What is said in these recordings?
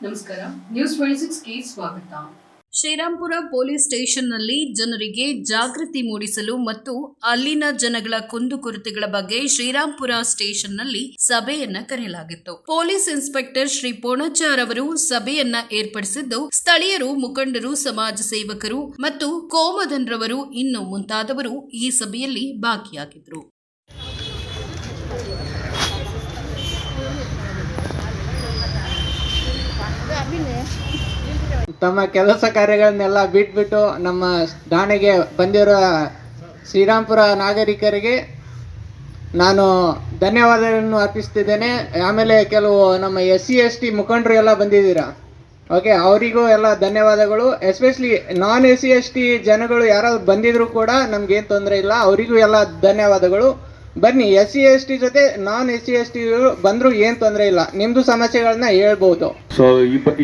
ನಮಸ್ಕಾರ, ನ್ಯೂಸ್ 26ಗೆ ಸ್ವಾಗತ. ಶ್ರೀರಾಂಪುರ ಪೊಲೀಸ್ ಸ್ಟೇಷನ್ನಲ್ಲಿ ಜನರಿಗೆ ಜಾಗೃತಿ ಮೂಡಿಸಲು ಮತ್ತು ಅಲ್ಲಿನ ಜನಗಳ ಕುಂದುಕೊರತೆಗಳ ಬಗ್ಗೆ ಶ್ರೀರಾಂಪುರ ಸ್ಟೇಷನ್ನಲ್ಲಿ ಸಭೆಯನ್ನ ಕರೆಯಲಾಗಿತ್ತು. ಪೊಲೀಸ್ ಇನ್ಸ್ಪೆಕ್ಟರ್ ಶ್ರೀ ಪೋಣಚಾರ್ ಅವರು ಸಭೆಯನ್ನ ಏರ್ಪಡಿಸಿದ್ದು, ಸ್ಥಳೀಯರು, ಮುಖಂಡರು, ಸಮಾಜ ಸೇವಕರು ಮತ್ತು ಕೋಮದನ್ರವರು ಇನ್ನು ಮುಂತಾದವರು ಈ ಸಭೆಯಲ್ಲಿ ಭಾಗಿಯಾಗಿದ್ದರು. ತಮ್ಮ ಕೆಲಸ ಕಾರ್ಯಗಳನ್ನೆಲ್ಲ ಬಿಟ್ಬಿಟ್ಟು ನಮ್ಮ ಠಾಣೆಗೆ ಬಂದಿರೋ ಶ್ರೀರಾಂಪುರ ನಾಗರಿಕರಿಗೆ ನಾನು ಧನ್ಯವಾದಗಳನ್ನು ಅರ್ಪಿಸ್ತಿದ್ದೇನೆ. ಆಮೇಲೆ ಕೆಲವು ನಮ್ಮ SC/ST ಮುಖಂಡರು ಎಲ್ಲ ಬಂದಿದ್ದೀರಾ, ಓಕೆ, ಅವರಿಗೂ ಎಲ್ಲ ಧನ್ಯವಾದಗಳು. ಎಸ್ಪೆಷಲಿ ನಾನ್ SC/ST ಜನಗಳು ಯಾರಾದ್ರು ಬಂದಿದ್ರು ಕೂಡ ನಮ್ಗೇನು ತೊಂದರೆ ಇಲ್ಲ, ಅವರಿಗೂ ಎಲ್ಲ ಧನ್ಯವಾದಗಳು. ಬನ್ನಿ, SC/ST ಜೊತೆ ನಾನ್ SC/ST ಬಂದರೂ ಏನು ತೊಂದರೆ ಇಲ್ಲ, ನಿಮ್ಮದು ಸಮಸ್ಯೆಗಳನ್ನ ಹೇಳ್ಬೋದು. ಸೊ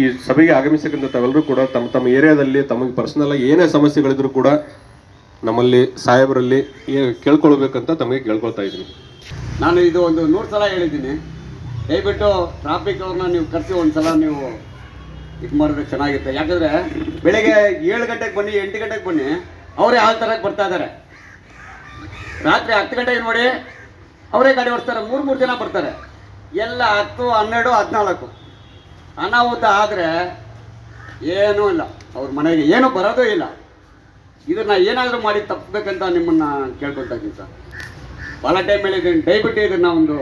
ಈ ಸಭೆಗೆ ಆಗಮಿಸಕ್ಕಂಥ ತಾವೆಲ್ಲರೂ ಕೂಡ ತಮ್ಮ ತಮ್ಮ ಏರಿಯಾದಲ್ಲಿ ತಮಗೆ ಪರ್ಸನಲ್ ಆಗಿ ಏನೇ ಸಮಸ್ಯೆಗಳಿದ್ರು ಕೂಡ ನಮ್ಮಲ್ಲಿ ಸಾಹೇಬರಲ್ಲಿ ಕೇಳ್ಕೊಳ್ಬೇಕಂತ ತಮಗೆ ಕೇಳ್ಕೊಳ್ತಾ ಇದ್ದೀನಿ. ನಾನು ಇದು ಒಂದು 100 ಸಲ ಹೇಳಿದ್ದೀನಿ, ದಯವಿಟ್ಟು ಟ್ರಾಫಿಕ್ ಅವ್ರನ್ನ ನೀವು ಕರೆಸಿ ಒಂದು ಸಲ ನೀವು ಇದು ಮಾಡಿದ್ರೆ ಚೆನ್ನಾಗಿರುತ್ತೆ. ಯಾಕಂದರೆ ಬೆಳಗ್ಗೆ 7 ಗಂಟೆಗೆ ಬನ್ನಿ, 8 ಗಂಟೆಗೆ ಬನ್ನಿ, ಅವರೇ ಹಾಲು ತರಕ್ಕೆ ಬರ್ತಾ ಇದ್ದಾರೆ. ರಾತ್ರಿ 10 ಗಂಟೆಗೆ ನೋಡಿ ಅವರೇ ಗಾಡಿ ಓಡಿಸ್ತಾರೆ, 3 ಜನ ಬರ್ತಾರೆ. ಎಲ್ಲ 10, 12, 14 ಅನಾಹುತ ಆದರೆ ಏನೂ ಇಲ್ಲ, ಅವ್ರ ಮನೆಗೆ ಏನೂ ಬರೋದೇ ಇಲ್ಲ. ಇದನ್ನು ಏನಾದರೂ ಮಾಡಿ ತಪ್ಪಬೇಕಂತ ನಿಮ್ಮನ್ನು ಕೇಳ್ಕೊಳ್ತಾ ಇದ್ದೀನಿ ಸರ್. ಭಾಳ ಟೈಮ್ ಹೇಳಿದ್ದೀನಿ, ದಯವಿಟ್ಟು ಇದನ್ನು ಒಂದು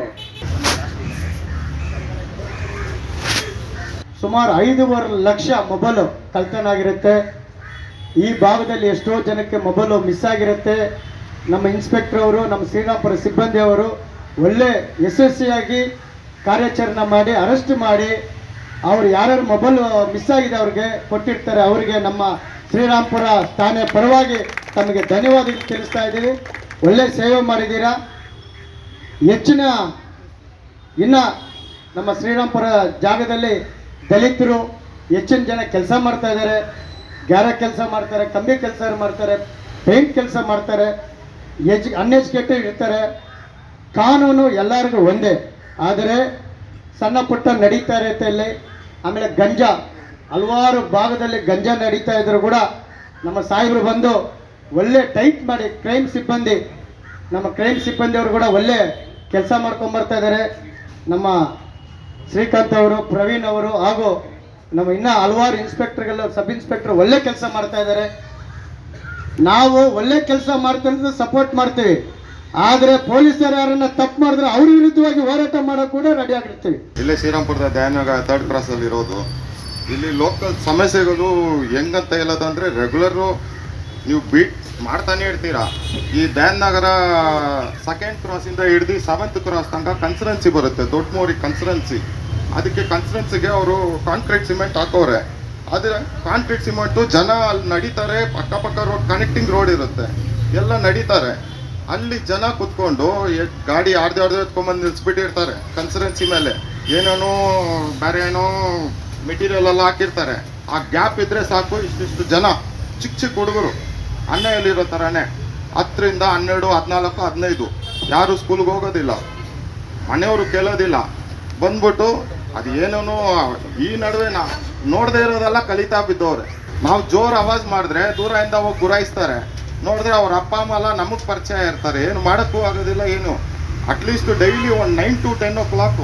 ಸುಮಾರು 5.5 ಲಕ್ಷ ಮೊಬೈಲು ಕಳ್ತನ ಆಗಿರುತ್ತೆ. ಈ ಭಾಗದಲ್ಲಿ ಎಷ್ಟೋ ಜನಕ್ಕೆ ಮೊಬೈಲು ಮಿಸ್ ಆಗಿರುತ್ತೆ. ನಮ್ಮ ಇನ್ಸ್ಪೆಕ್ಟರ್ ಅವರು, ನಮ್ಮ ಶ್ರೀರಾಂಪುರ ಸಿಬ್ಬಂದಿಯವರು ಒಳ್ಳೆ ಯಶಸ್ವಿಯಾಗಿ ಕಾರ್ಯಾಚರಣೆ ಮಾಡಿ ಅರೆಸ್ಟ್ ಮಾಡಿ ಅವರು ಯಾರ್ಯಾರು ಮೊಬೈಲ್ ಮಿಸ್ ಆಗಿದೆ ಅವ್ರಿಗೆ ಕೊಟ್ಟಿರ್ತಾರೆ. ಅವರಿಗೆ ನಮ್ಮ ಶ್ರೀರಾಂಪುರ ಠಾಣೆ ಪರವಾಗಿ ತಮಗೆ ಧನ್ಯವಾದ ತಿಳಿಸ್ತಾ ಇದ್ದೀವಿ. ಒಳ್ಳೆ ಸೇವೆ ಮಾಡಿದ್ದೀರಾ. ಹೆಚ್ಚಿನ ಇನ್ನು ನಮ್ಮ ಶ್ರೀರಾಂಪುರ ಜಾಗದಲ್ಲಿ ದಲಿತರು ಹೆಚ್ಚಿನ ಜನ ಕೆಲಸ ಮಾಡ್ತಾ ಇದ್ದಾರೆ. ಗ್ಯಾರೇಜ್ ಕೆಲಸ ಮಾಡ್ತಾರೆ, ಕಂಬಿ ಕೆಲಸ ಮಾಡ್ತಾರೆ, ಪೇಂಟ್ ಕೆಲಸ ಮಾಡ್ತಾರೆ, ಅನ್ಎಜುಕೇಟೆಡ್ ಇರ್ತಾರೆ. ಕಾನೂನು ಎಲ್ಲರಿಗೂ ಒಂದೇ, ಆದರೆ ಸಣ್ಣ ಪುಟ್ಟ ನಡೀತಾ ಇರುತ್ತೆ ಇಲ್ಲಿ. ಆಮೇಲೆ ಗಂಜಾ, ಹಲವಾರು ಭಾಗದಲ್ಲಿ ಗಂಜಾ ನಡೀತಾ ಇದ್ರು ಕೂಡ ನಮ್ಮ ಸಾಹೇಬರು ಬಂದು ಒಳ್ಳೆ ಟೈಟ್ ಮಾಡಿ ನಮ್ಮ ಕ್ರೈಮ್ ಸಿಬ್ಬಂದಿಯವರು ಕೂಡ ಒಳ್ಳೆ ಕೆಲಸ ಮಾಡ್ಕೊಂಬರ್ತಾ ಇದ್ದಾರೆ. ನಮ್ಮ ಶ್ರೀಕಾಂತ್ ಅವರು, ಪ್ರವೀಣ್ ಅವರು ಹಾಗೂ ನಮ್ಮ ಇನ್ನೂ ಹಲವಾರು ಇನ್ಸ್ಪೆಕ್ಟರ್ಗಳು, ಸಬ್ ಇನ್ಸ್ಪೆಕ್ಟರ್ ಒಳ್ಳೆ ಕೆಲಸ ಮಾಡ್ತಾ ಇದ್ದಾರೆ. ನಾವು ಒಳ್ಳೆ ಕೆಲಸ ಮಾಡ್ತೀವಿ, ಸಪೋರ್ಟ್ ಮಾಡ್ತೀವಿ. ಆದರೆ ಪೊಲೀಸರು ಯಾರನ್ನ ತಪ್ಪು ಮಾಡಿದ್ರೆ ಅವ್ರ ವಿರುದ್ಧವಾಗಿ ಹೋರಾಟ ಮಾಡೋಕೆ ಕೂಡ ರೆಡಿ ಆಗಿರ್ತೀವಿ. ಇಲ್ಲೇ ಶ್ರೀರಾಂಪುರದ ಧ್ಯಾನಗ 3rd ಕ್ರಾಸಲ್ಲಿ ಇರೋದು. ಇಲ್ಲಿ ಲೋಕಲ್ ಸಮಸ್ಯೆಗಳು ಹೆಂಗಂತ ಹೇಳೋದಂದರೆ, ರೆಗ್ಯುಲರು ನೀವು ಬೀಟ್ ಮಾಡ್ತಾನೆ ಇರ್ತೀರಾ. ಈ ಧ್ಯಾನ್ ನಗರ 2nd ಕ್ರಾಸಿಂದ ಹಿಡ್ದು 7th ಕ್ರಾಸ್ ತನಕ ಕನ್ಸರೆನ್ಸಿ ಬರುತ್ತೆ, ದೊಡ್ಡಮೂರಿ ಕನ್ಸರೆನ್ಸಿ. ಅದಕ್ಕೆ ಕನ್ಸರೆನ್ಸಿಗೆ ಅವರು ಕಾಂಕ್ರೀಟ್ ಸಿಮೆಂಟ್ ಹಾಕೋರೆ. ಆದರೆ ಕಾಂಕ್ರೀಟ್ ಸಿಮೆಂಟು ಜನ ಅಲ್ಲಿ ನಡೀತಾರೆ, ಅಕ್ಕಪಕ್ಕ ರೋಡ್, ಕನೆಕ್ಟಿಂಗ್ ರೋಡ್ ಇರುತ್ತೆ, ಎಲ್ಲ ನಡೀತಾರೆ. ಅಲ್ಲಿ ಜನ ಕುತ್ಕೊಂಡು ಗಾಡಿ ಆಡ್ದು ಎತ್ಕೊಂಡ್ಬಂದು ನಿಲ್ಲಿಸ್ಬಿಟ್ಟಿರ್ತಾರೆ ಕನ್ಸರೆನ್ಸಿ ಮೇಲೆ. ಏನೇನೋ ಬೇರೆ ಏನೋ ಮೆಟೀರಿಯಲ್ ಎಲ್ಲ ಹಾಕಿರ್ತಾರೆ. ಆ ಗ್ಯಾಪ್ ಇದ್ದರೆ ಸಾಕು, ಇಷ್ಟಿಷ್ಟು ಜನ ಚಿಕ್ಕ ಹುಡುಗರು ಅನ್ನೆಯಲ್ಲಿರೋ ಥರನೇ 10ರಿಂದ 12, 14, 15 ಯಾರು ಸ್ಕೂಲ್ಗೆ ಹೋಗೋದಿಲ್ಲ, ಮನೆಯವರು ಕೇಳೋದಿಲ್ಲ. ಬಂದ್ಬಿಟ್ಟು ಅದು ಏನೇನೋ ಈ ನಡುವೆ ನೋಡದೇ ಇರೋದೆಲ್ಲ ಕಲಿತಾ ಬಿದ್ದವ್ರೆ. ನಾವು ಜೋರು ಆವಾಜ್ ಮಾಡಿದ್ರೆ ದೂರದಿಂದ ಹೋಗಿ ಗುರಾಯಿಸ್ತಾರೆ. ನೋಡಿದ್ರೆ ಅವ್ರ ಅಪ್ಪ ಅಮ್ಮ ಎಲ್ಲ ನಮಗೆ ಪರಿಚಯ ಇರ್ತಾರೆ, ಏನು ಮಾಡೋಕ್ಕೂ ಆಗೋದಿಲ್ಲ. ಏನು ಅಟ್ಲೀಸ್ಟ್ ಡೈಲಿ ಒಂದು 9 to 10 o'clock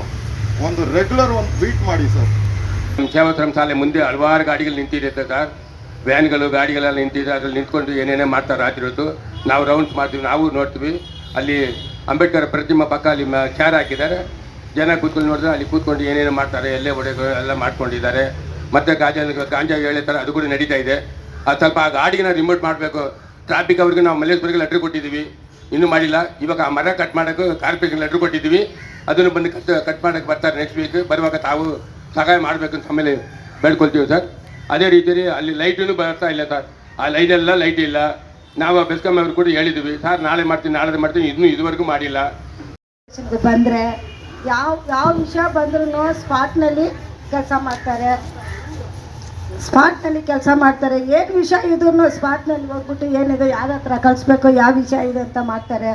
ಒಂದು ರೆಗ್ಯುಲರ್ ಒಂದು ಬೀಟ್ ಮಾಡಿ ಸರ್. ಸೇವಕರ ಶಾಲೆ ಮುಂದೆ ಹಲವಾರು ಗಾಡಿಗಳು ನಿಂತಿರುತ್ತೆ ಸರ್, ವ್ಯಾನ್ಗಳು ಗಾಡಿಗಳೆಲ್ಲ ನಿಂತಿದೆ. ಅದ್ರಲ್ಲಿ ನಿಂತ್ಕೊಂಡು ಏನೇನೇ ಮಾಡ್ತಾರೆ ರಾತ್ರಿ ಹೊತ್ತು. ನಾವು ರೌಂಡ್ಸ್ ಮಾಡ್ತೀವಿ, ನಾವು ನೋಡ್ತೀವಿ. ಅಲ್ಲಿ ಅಂಬೇಡ್ಕರ್ ಪ್ರತಿಮಾ ಪಕ್ಕ ಅಲ್ಲಿ ಚೇರ್ ಹಾಕಿದ್ದಾರೆ, ಜನ ಕೂತ್ಕೊಂಡು ನೋಡಿದ್ರೆ ಅಲ್ಲಿ ಕೂತ್ಕೊಂಡು ಏನೇನು ಮಾಡ್ತಾರೆ, ಎಲ್ಲೇ ಹೊಡೆಗಳು ಎಲ್ಲ ಮಾಡ್ಕೊಂಡಿದ್ದಾರೆ. ಮತ್ತು ಗಾಂಜಾ ಹೇಳ್ತಾರೆ, ಅದು ಕೂಡ ನಡೀತಾ ಇದೆ. ಅದು ಸ್ವಲ್ಪ ಆ ಗಾಡಿಗೆ ರಿಮೋಟ್ ಮಾಡಬೇಕು. ಟ್ರಾಫಿಕ್ ಅವ್ರಿಗೆ ನಾವು ಮಲ್ಲೇಶ್ವರಿಗೆ ಲೆಟ್ರ್ ಕೊಟ್ಟಿದ್ದೀವಿ, ಇನ್ನೂ ಮಾಡಿಲ್ಲ. ಇವಾಗ ಆ ಮರ ಕಟ್ ಮಾಡೋಕ್ಕೆ ಕಾರ್ಪೊರೇಷನ್ ಲೆಟ್ರ್ ಕೊಟ್ಟಿದ್ದೀವಿ, ಅದನ್ನು ಬಂದು ಕಟ್ ಮಾಡೋಕ್ಕೆ ಬರ್ತಾರೆ ನೆಕ್ಸ್ಟ್ ವೀಕ್. ಬರುವಾಗ ತಾವು ಸಹಾಯ ಮಾಡಬೇಕಂತ ಆಮೇಲೆ ಬೇಡ್ಕೊಳ್ತೀವಿ ಸರ್. ಅದೇ ರೀತಿಯಲ್ಲಿ ಅಲ್ಲಿ ಲೈಟೂ ಬರ್ತಾ ಇಲ್ಲ ಸರ್, ಆ ಲೈನೆಲ್ಲ ಲೈಟ್ ಇಲ್ಲ. ನಾವು ಬೆಸ್ಕಾಂ ಅವ್ರು ಕೂಡ ಹೇಳಿದ್ದೀವಿ, ಸರ್ ನಾಳೆ ಮಾಡ್ತೀನಿ, ಇನ್ನೂ ಇದುವರೆಗೂ ಮಾಡಿಲ್ಲ. ಬಂದರೆ ಯಾವ ವಿಷಯ ಬಂದ್ರೂ ಸ್ಪಾಟ್ನಲ್ಲಿ ಕೆಲಸ ಮಾಡ್ತಾರೆ. ಏನು ವಿಷಯ ಇದ್ರೂ ಸ್ಪಾಟ್ನಲ್ಲಿ ಹೋಗ್ಬಿಟ್ಟು ಏನಿದೆ, ಯಾರ ಹತ್ರ ಕಳಿಸ್ಬೇಕು, ಯಾವ ವಿಷಯ ಇದೆ ಅಂತ ಮಾಡ್ತಾರೆ.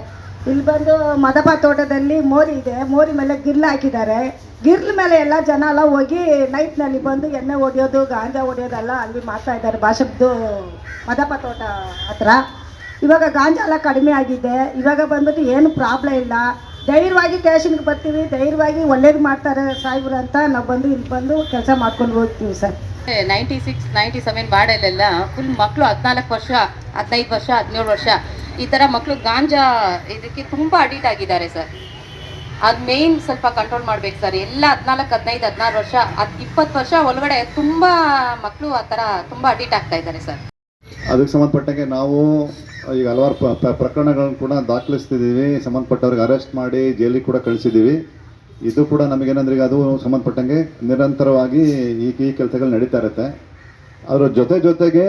ಇಲ್ಲಿ ಬಂದು ಮದಪ ತೋಟದಲ್ಲಿ ಮೋರಿ ಇದೆ, ಮೋರಿ ಮೇಲೆ ಗಿರ್ಲು ಹಾಕಿದ್ದಾರೆ. ಗಿರ್ಲ್ ಮೇಲೆ ಎಲ್ಲ ಜನ ಎಲ್ಲ ಹೋಗಿ ನೈಟ್ನಲ್ಲಿ ಬಂದು ಎಣ್ಣೆ ಹೊಡೆಯೋದು, ಗಾಂಜಾ ಹೊಡೆಯೋದೆಲ್ಲ ಅಲ್ಲಿ ಮಾಡ್ತಾ ಇದ್ದಾರೆ ಭಾಷಬ್ದು ಮದಪ ತೋಟ ಹತ್ರ. ಇವಾಗ ಗಾಂಜಾ ಎಲ್ಲ ಕಡಿಮೆ ಆಗಿದೆ. ಇವಾಗ ಬಂದ್ಬಿಟ್ಟು ಏನು ಪ್ರಾಬ್ಲಮ್ ಇಲ್ಲ. ಧೈರ್ಯವಾಗಿ ಸ್ಟೇಷನ್ಗೆ ಬರ್ತೀವಿ, ಧೈರ್ಯವಾಗಿ ಒಳ್ಳೇದು ಮಾಡ್ತಾರೆ ಸಾಹೇಬ್ರು ಅಂತ ನಾವು ಬಂದು ಇಲ್ಲಿ ಬಂದು ಕೆಲಸ ಮಾಡ್ಕೊಂಡು ಹೋಗ್ತೀವಿ ಸರ್. 96, 97 ಬಾಡಲ್ಲೆಲ್ಲ ಫುಲ್ ಮಕ್ಕಳು 14 ವರ್ಷ, 15 ವರ್ಷ, 17 ವರ್ಷ ಈ ಥರ ಮಕ್ಕಳು ಗಾಂಜಾ ಇದಕ್ಕೆ ತುಂಬ ಅಡಿಕ್ಟ್ ಆಗಿದ್ದಾರೆ ಸರ್. ಅದು ಮೇಯ್ನ್ ಸ್ವಲ್ಪ ಕಂಟ್ರೋಲ್ ಮಾಡ್ಬೇಕು ಸರ್. ಎಲ್ಲ 14, 15, 16 ವರ್ಷ, 20 ವರ್ಷ ಒಳಗಡೆ ತುಂಬ ಮಕ್ಕಳು ಆ ಥರ ತುಂಬ ಅಡಿಕ್ಟ್ ಆಗ್ತಾ ಇದ್ದಾರೆ ಸರ್. ಅದಕ್ಕೆ ಸಂಬಂಧಪಟ್ಟಂಗೆ ನಾವು ಈಗ ಹಲವಾರು ಪ್ರಕರಣಗಳನ್ನು ಕೂಡ ದಾಖಲಿಸ್ತಿದ್ದೀವಿ. ಸಂಬಂಧಪಟ್ಟವ್ರಿಗೆ ಅರೆಸ್ಟ್ ಮಾಡಿ ಜೈಲಿಗೆ ಕೂಡ ಕಳಿಸಿದ್ದೀವಿ. ಇದು ಕೂಡ ನಮಗೇನಂದ್ರೆ ಈಗ ಅದು ಸಂಬಂಧಪಟ್ಟಂಗೆ ನಿರಂತರವಾಗಿ ಈ ಕೆಲಸಗಳು ನಡೀತಾ ಇರುತ್ತೆ. ಅದರ ಜೊತೆಗೆ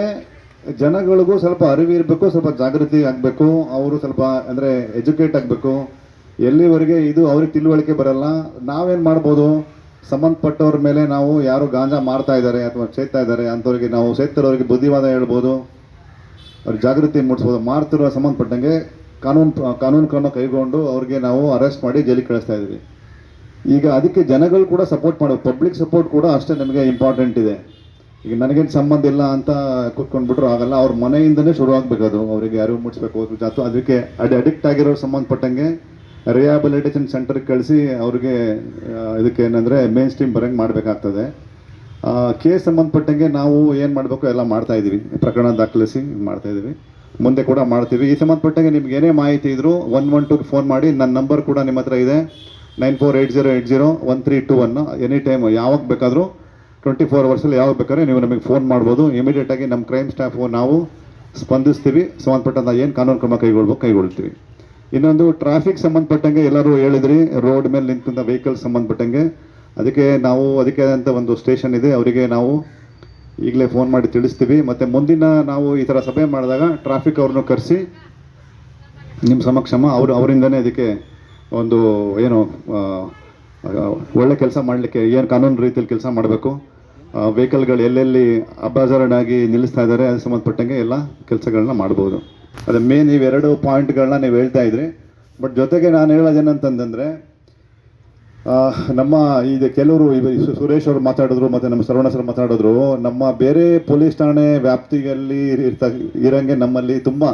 ಜನಗಳಿಗೂ ಸ್ವಲ್ಪ ಅರಿವು ಇರಬೇಕು, ಸ್ವಲ್ಪ ಜಾಗೃತಿ ಆಗಬೇಕು. ಅವರು ಸ್ವಲ್ಪ ಅಂದರೆ ಎಜುಕೇಟ್ ಆಗಬೇಕು. ಎಲ್ಲಿವರೆಗೆ ಇದು ಅವ್ರಿಗೆ ತಿಳುವಳಿಕೆ ಬರಲ್ಲ. ನಾವೇನು ಮಾಡ್ಬೋದು, ಸಂಬಂಧಪಟ್ಟವ್ರ ಮೇಲೆ ನಾವು ಯಾರು ಗಾಂಜಾ ಮಾರ್ತಾ ಇದ್ದಾರೆ ಅಥವಾ ಸೇರ್ತಾ ಇದ್ದಾರೆ ಅಂಥವ್ರಿಗೆ ನಾವು ಸೇರ್ತಿರೋರಿಗೆ ಬುದ್ಧಿವಾದ ಹೇಳ್ಬೋದು, ಅವ್ರಿಗೆ ಜಾಗೃತಿ ಮೂಡಿಸ್ಬೋದು. ಮಾರ್ತಿರೋ ಸಂಬಂಧಪಟ್ಟಂಗೆ ಕಾನೂನು ಕೈಗೊಂಡು ಅವ್ರಿಗೆ ನಾವು ಅರೆಸ್ಟ್ ಮಾಡಿ ಜೈಲಿಗೆ ಕಳಿಸ್ತಾ ಇದ್ದೀವಿ. ಈಗ ಅದಕ್ಕೆ ಜನಗಳು ಕೂಡ ಸಪೋರ್ಟ್ ಮಾಡಬೇಕು. ಪಬ್ಲಿಕ್ ಸಪೋರ್ಟ್ ಕೂಡ ಅಷ್ಟೇ ನಮಗೆ ಇಂಪಾರ್ಟೆಂಟ್ ಇದೆ. ಈಗ ನನಗೇನು ಸಂಬಂಧ ಇಲ್ಲ ಅಂತ ಕೂತ್ಕೊಂಡ್ಬಿಟ್ರು ಆಗಲ್ಲ. ಅವ್ರ ಮನೆಯಿಂದನೇ ಶುರು ಆಗಬೇಕು. ಅದು ಅವರಿಗೆ ಅರಿವು ಮೂಡಿಸ್ಬೇಕು. ಅದಕ್ಕೆ ಅಡಿಕ್ಟ್ ಆಗಿರೋರು ಸಂಬಂಧಪಟ್ಟಂಗೆ ರಿಹ್ಯಾಬಿಲಿಟೇಷನ್ ಸೆಂಟರ್ಗೆ ಕಳಿಸಿ ಅವ್ರಿಗೆ ಇದಕ್ಕೆ ಏನಂದರೆ ಮೇನ್ ಸ್ಟ್ರೀಮ್ ಬರೋಂಗೆ ಮಾಡಬೇಕಾಗ್ತದೆ. ಕೇಸ್ ಸಂಬಂಧಪಟ್ಟಂಗೆ ನಾವು ಏನು ಮಾಡಬೇಕು ಎಲ್ಲ ಮಾಡ್ತಾಯಿದ್ದೀವಿ. ಪ್ರಕರಣ ದಾಖಲಿಸಿ ಮಾಡ್ತಾಯಿದ್ದೀವಿ, ಮುಂದೆ ಕೂಡ ಮಾಡ್ತೀವಿ. ಈ ಸಂಬಂಧಪಟ್ಟಂಗೆ ನಿಮ್ಗೆ ಏನೇ ಮಾಹಿತಿ ಇದ್ದರೂ 112ಗೆ ಫೋನ್ ಮಾಡಿ. ನನ್ನ ನಂಬರ್ ಕೂಡ ನಿಮ್ಮ ಹತ್ರ ಇದೆ, 9480801321. ಎನಿ ಟೈಮ್ ಯಾವಾಗ ಬೇಕಾದರೂ 24 ಅವರ್ಸಲ್ಲಿ ಯಾವಾಗ ಬೇಕಾದ್ರೆ ನೀವು ನಮಗೆ ಫೋನ್ ಮಾಡ್ಬೋದು. ಇಮಿಡಿಯೇಟಾಗಿ ನಮ್ಮ ಕ್ರೈಮ್ ಸ್ಟಾಫು ನಾವು ಸ್ಪಂದಿಸ್ತೀವಿ. ಸಂಬಂಧಪಟ್ಟಂಥ ಏನು ಕಾನೂನು ಕ್ರಮ ಕೈಗೊಳ್ತೀವಿ. ಇನ್ನೊಂದು ಟ್ರಾಫಿಕ್ ಸಂಬಂಧಪಟ್ಟಂಗೆ ಎಲ್ಲರೂ ಹೇಳಿದ್ರಿ, ರೋಡ್ ಮೇಲೆ ನಿಂತ್ಕೊಂಡ ವೆಹಿಕಲ್ಸ್ ಸಂಬಂಧಪಟ್ಟಂಗೆ ಅದಕ್ಕೆ ಆದಂಥ ಒಂದು ಸ್ಟೇಷನ್ ಇದೆ, ಅವರಿಗೆ ನಾವು ಈಗಲೇ ಫೋನ್ ಮಾಡಿ ತಿಳಿಸ್ತೀವಿ. ಮತ್ತು ಮುಂದಿನ ನಾವು ಈ ಥರ ಸಭೆ ಮಾಡಿದಾಗ ಟ್ರಾಫಿಕ್ ಅವ್ರನ್ನೂ ಕರೆಸಿ ನಿಮ್ಮ ಸಮಕ್ಷಮ ಅವರಿಂದನೇ ಅದಕ್ಕೆ ಒಂದು ಏನು ಒಳ್ಳೆ ಕೆಲಸ ಮಾಡಲಿಕ್ಕೆ ಏನು ಕಾನೂನು ರೀತಿಯಲ್ಲಿ ಕೆಲಸ ಮಾಡಬೇಕು, ವೆಹಿಕಲ್ಗಳು ಎಲ್ಲೆಲ್ಲಿ ಅಬಾಜಾರನಾಗಿ ನಿಲ್ಲಿಸ್ತಾ ಇದ್ದಾರೆ ಅದಕ್ಕೆ ಸಂಬಂಧಪಟ್ಟಂಗೆ ಎಲ್ಲ ಕೆಲಸಗಳನ್ನ ಮಾಡ್ಬೋದು. ಅದು ಮೇನ್ ಇವೆರಡು ಪಾಯಿಂಟ್ಗಳನ್ನ ನೀವು ಹೇಳ್ತಾ ಇದ್ರಿ. ಬಟ್ ಜೊತೆಗೆ ನಾನು ಹೇಳೋದೇನಂತಂದರೆ, ನಮ್ಮ ಇದು ಕೆಲವರು ಸುರೇಶ್ ಅವರು ಮಾತಾಡಿದ್ರು ಮತ್ತು ನಮ್ಮ ಶ್ರವಣ ಸರ್ ಮಾತಾಡಿದ್ರು, ನಮ್ಮ ಬೇರೆ ಪೊಲೀಸ್ ಠಾಣೆ ವ್ಯಾಪ್ತಿಯಲ್ಲಿ ಇರೋಂಗೆ ನಮ್ಮಲ್ಲಿ ತುಂಬ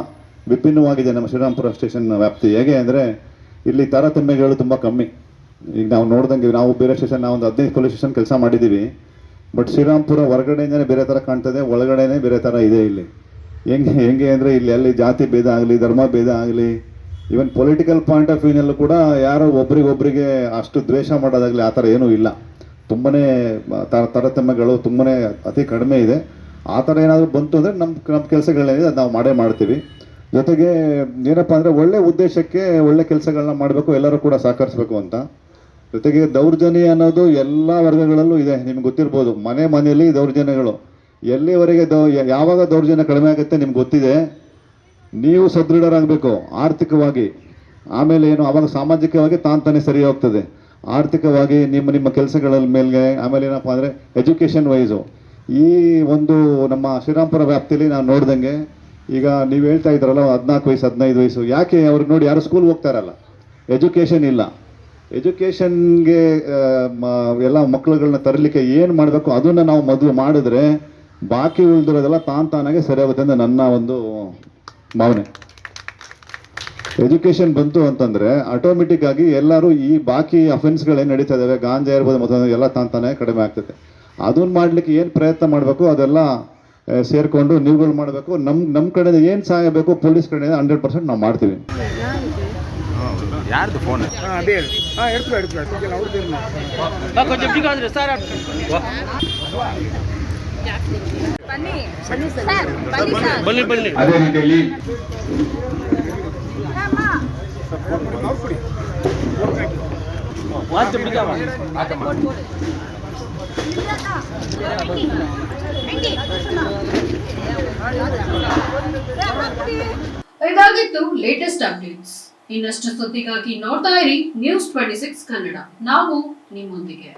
ವಿಭಿನ್ನವಾಗಿದೆ ನಮ್ಮ ಶ್ರೀರಾಮ್ಪುರ ಸ್ಟೇಷನ್ ವ್ಯಾಪ್ತಿ. ಹೇಗೆ ಅಂದರೆ ಇಲ್ಲಿ ತಾರತಮ್ಯಗಳು ತುಂಬ ಕಮ್ಮಿ. ಈಗ ನಾವು ನೋಡ್ದಂಗೆ ನಾವು ಬೇರೆ ಸ್ಟೇಷನ್ ನಾವು ಒಂದು 15 ಪೊಲೀಸ್ ಸ್ಟೇಷನ್ ಕೆಲಸ ಮಾಡಿದ್ದೀವಿ. ಬಟ್ ಶ್ರೀರಾಮ್ಪುರ ಹೊರಗಡೆಯಿಂದನೇ ಬೇರೆ ಥರ ಕಾಣ್ತದೆ, ಒಳಗಡೆನೇ ಬೇರೆ ಥರ ಇದೆ. ಇಲ್ಲಿ ಹೆಂಗೆ ಅಂದರೆ ಇಲ್ಲಿ ಅಲ್ಲಿ ಜಾತಿ ಭೇದ ಆಗಲಿ, ಧರ್ಮ ಭೇದ ಆಗಲಿ, ಈವನ್ ಪೊಲಿಟಿಕಲ್ ಪಾಯಿಂಟ್ ಆಫ್ ವ್ಯೂನಲ್ಲೂ ಕೂಡ ಯಾರೋ ಒಬ್ರಿಗೊಬ್ರಿಗೆ ಅಷ್ಟು ದ್ವೇಷ ಮಾಡೋದಾಗಲಿ ಆ ಥರ ಏನೂ ಇಲ್ಲ. ತುಂಬಾ ತಾರತಮ್ಯಗಳು ತುಂಬಾ ಅತಿ ಕಡಿಮೆ ಇದೆ. ಆ ಥರ ಏನಾದರೂ ಬಂತು ಅಂದರೆ ನಮ್ಮ ಕೆಲಸಗಳೇನಿದೆ ಅದು ನಾವು ಮಾಡ್ತೀವಿ. ಜೊತೆಗೆ ಏನಪ್ಪ ಅಂದರೆ ಒಳ್ಳೆ ಉದ್ದೇಶಕ್ಕೆ ಒಳ್ಳೆ ಕೆಲಸಗಳನ್ನ ಮಾಡಬೇಕು, ಎಲ್ಲರೂ ಕೂಡ ಸಹಕರಿಸಬೇಕು ಅಂತ. ಜೊತೆಗೆ ದೌರ್ಜನ್ಯ ಅನ್ನೋದು ಎಲ್ಲ ವರ್ಗಗಳಲ್ಲೂ ಇದೆ. ನಿಮ್ಗೆ ಗೊತ್ತಿರ್ಬೋದು, ಮನೆಯಲ್ಲಿ ದೌರ್ಜನ್ಯಗಳು ಎಲ್ಲಿವರೆಗೆ ಯಾವಾಗ ದೌರ್ಜನ್ಯ ಕಡಿಮೆ ಆಗುತ್ತೆ ನಿಮ್ಗೆ ಗೊತ್ತಿದೆ. ನೀವು ಸದೃಢರಾಗಬೇಕು ಆರ್ಥಿಕವಾಗಿ. ಆಮೇಲೆ ಏನು ಆವಾಗ ಸಾಮಾಜಿಕವಾಗಿ ತಾನೇ ಸರಿ ಹೋಗ್ತದೆ. ಆರ್ಥಿಕವಾಗಿ ನಿಮ್ಮ ಕೆಲಸಗಳ ಮೇಲೆ. ಆಮೇಲೆ ಏನಪ್ಪ ಅಂದರೆ ಎಜುಕೇಷನ್ ವೈಸು ಈ ಒಂದು ನಮ್ಮ ಶ್ರೀರಾಮ್ಪುರ ವ್ಯಾಪ್ತಿಯಲ್ಲಿ ನಾವು ನೋಡ್ದಂಗೆ ಈಗ ನೀವು ಹೇಳ್ತಾ ಇದ್ರಲ್ಲ 14 ವಯಸ್ಸು 15 ವಯಸ್ಸು, ಯಾಕೆ ಅವ್ರಿಗೆ ನೋಡಿ ಯಾರು ಸ್ಕೂಲ್ ಹೋಗ್ತಾ ಇರಲ್ಲ, ಎಜುಕೇಷನ್ ಇಲ್ಲ. ಎಜುಕೇಷನ್ಗೆ ಎಲ್ಲ ಮಕ್ಕಳುಗಳನ್ನ ತರಲಿಕ್ಕೆ ಏನು ಮಾಡಬೇಕು ಅದನ್ನು ನಾವು ಮೊದಲು ಮಾಡಿದ್ರೆ ಬಾಕಿ ಉಳಿದಿರೋದೆಲ್ಲ ತಾನಾಗೆ ಸರಿ ಆಗುತ್ತೆ ಅಂತ ನನ್ನ ಒಂದು ಭಾವನೆ. ಎಜುಕೇಷನ್ ಬಂತು ಅಂತಂದರೆ ಆಟೋಮೆಟಿಕ್ ಆಗಿ ಎಲ್ಲರೂ ಈ ಬಾಕಿ ಅಫೆನ್ಸ್ಗಳೇನು ನಡೀತಾ ಇದ್ದಾವೆ, ಗಾಂಜಾ ಇರ್ಬೋದು ಮತ್ತೊಂದು ಎಲ್ಲ ತಾನೇ ಕಡಿಮೆ ಆಗ್ತದೆ. ಅದನ್ನು ಮಾಡಲಿಕ್ಕೆ ಏನು ಪ್ರಯತ್ನ ಮಾಡಬೇಕು ಅದೆಲ್ಲ ಸೇರಿಕೊಂಡು ನೀವುಗಳು ಮಾಡಬೇಕು. ನಮ್ಮ ಕಡೆಯಿಂದ ಏನು ಸಹಾಯ ಬೇಕು ಪೊಲೀಸ್ ಕಡೆಯಿಂದ 100% ನಾವು ಮಾಡ್ತೀವಿ. ಯಾರ್ದು ಫೋನ್? ಅದೇ ರೀತಿಯಲ್ಲಿ ಇದಾಗಿತ್ತು ಲೇಟೆಸ್ಟ್ ಅಪ್ಡೇಟ್ಸ್. ಇನ್ನಷ್ಟು ಸುದ್ದಿಗಾಗಿ ನೋಡ್ತಾ ಇರಿ News 26 ಕನ್ನಡ. ನಾವು ನಿಮ್ಮೊಂದಿಗೆ.